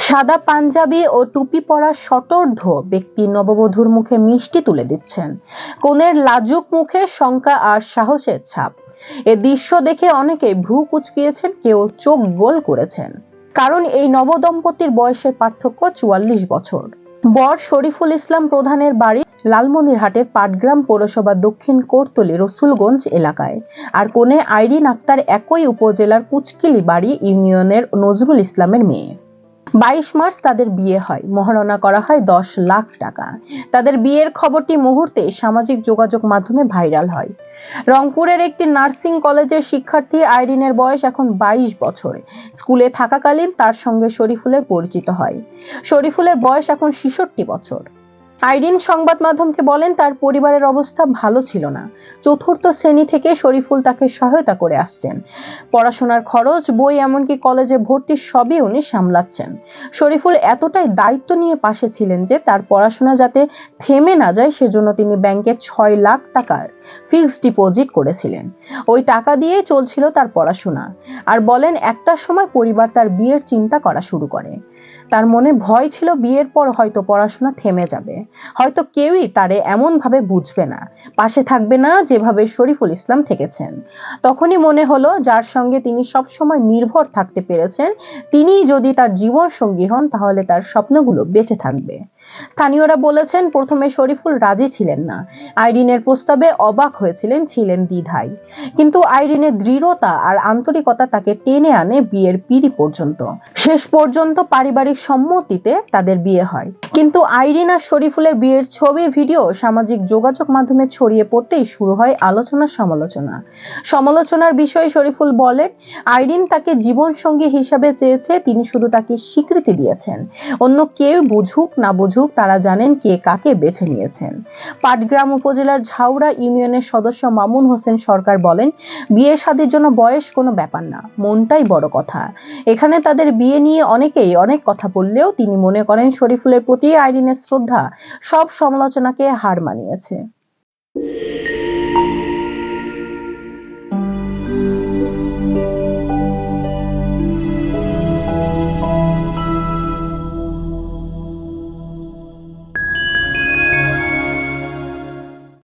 সাদা পাঞ্জাবি ও টুপি পরা সটর্ধ ব্যক্তি নববধূর মুখে মিষ্টি তুলে দিচ্ছেন। কনের লাজুক মুখে শঙ্কা আর সাহসের ছাপ। এ দৃশ্য দেখে অনেকে ভ্রু কুঁচকিয়েছেন, কেউ চোখ গোল করেছেন। কারণ এই নবদম্পতির বয়সের পার্থক্য 44 বছর। বর শরীফুল ইসলাম প্রধানের বাড়ি লালমনিরহাটের পাটগ্রাম পৌরসভা দক্ষিণ কোটতলী রসুলগঞ্জ এলাকায়, আর কনে আইরিন আক্তার একই উপজেলার কুচকিলি বাড়ি ইউনিয়নের নজরুল ইসলামের মেয়ে। 22 মার্চ তাদের বিয়ে হয়। মহারণা করা হয় 10 লাখ টাকা। তাদের বিয়ের খবরটি মুহূর্তে সামাজিক যোগাযোগ মাধ্যমে ভাইরাল হয়। রংপুরের একটি নার্সিং কলেজের শিক্ষার্থী আইরিনের বয়স এখন 22 বছর। স্কুলে থাকাকালীন তার সঙ্গে শরীফুলের পরিচিত হয়। শরীফুলের বয়স এখন 66 বছর। আইরিন সংবাদ মাধ্যমকে বলেন, তার পরিবারের অবস্থা ভালো ছিল না। চতুর্থ শ্রেণী থেকে শরীফুল তাকে সহায়তা করে আসছেন। পড়াশোনার খরচ, বই, এমনকি কলেজে ভর্তি সবই উনি সামলাচ্ছেন। শরীফুল এতটাই দায়িত্ব নিয়ে পাশে ছিলেন যে তার পড়াশোনা যাতে থেমে না যায় সেজন্য তিনি ব্যাংকে 6 লাখ টাকার ফিক্সড ডিপোজিট করেছিলেন। ওই টাকা দিয়েই চলছিল তার পড়াশোনা। আর বলেন, একটা সময় পরিবার তার বিয়ের চিন্তা করা শুরু করে। তার মনে ভয় ছিল বিয়ের পর হয়তো পড়াশোনা থেমে যাবে, হয়তো কেউই তারে এমন ভাবে বুঝবে না, পাশে থাকবে না যেভাবে শরীফুল ইসলাম থেকেছেন। তখনই মনে হলো, যার সঙ্গে তিনি সব সময় নির্ভর থাকতে পেরেছেন, তিনিই যদি তার জীবন সঙ্গী হন তাহলে তার স্বপ্নগুলো বেঁচে থাকবে। স্থানীয়রা বলেছেন, প্রথমে শরীফুল রাজি ছিলেন না। আইরিনের প্রস্তাবে অবাক হয়েছিলেন, ছিলেন দ্বিধায়। কিন্তু আইরিনের দৃঢ়তা আর আন্তরিকতা তাকে টেনে আনে বিয়ের পিঁড়ি পর্যন্ত। শেষ পর্যন্ত পারিবারিক সম্মতিতে তাদের বিয়ে হয়। কিন্তু আইরিন আর শরীফুলের বিয়ের ছবি, ভিডিও সামাজিক যোগাযোগ মাধ্যমে ছড়িয়ে পড়তেই শুরু হয় আলোচনা সমালোচনা। সমালোচনার বিষয়ে শরীফুল বলেন, আইরিন তাকে জীবন সঙ্গী হিসাবে চেয়েছে, তিনি শুধু তাকে স্বীকৃতি দিয়েছেন। অন্য কেউ বুঝুক না বুঝুক, তারা জানেন কে কাকে বেছে নিয়েছেন। পাটগ্রাম উপজেলার ঝাউড়া ইউনিয়নের সদস্য মামুন হোসেন সরকার বলেন, বিয়ে শাদীর জন্য বয়স কোনো ব্যাপার না, মনটাই বড় কথা। এখানে তাদের বিয়ে নিয়ে অনেকেই অনেক কথা বললেও তিনি মনে করেন শরীফুলের প্রতি আইরিনের শ্রদ্ধা সব সমালোচনাকে হার মানিয়েছে।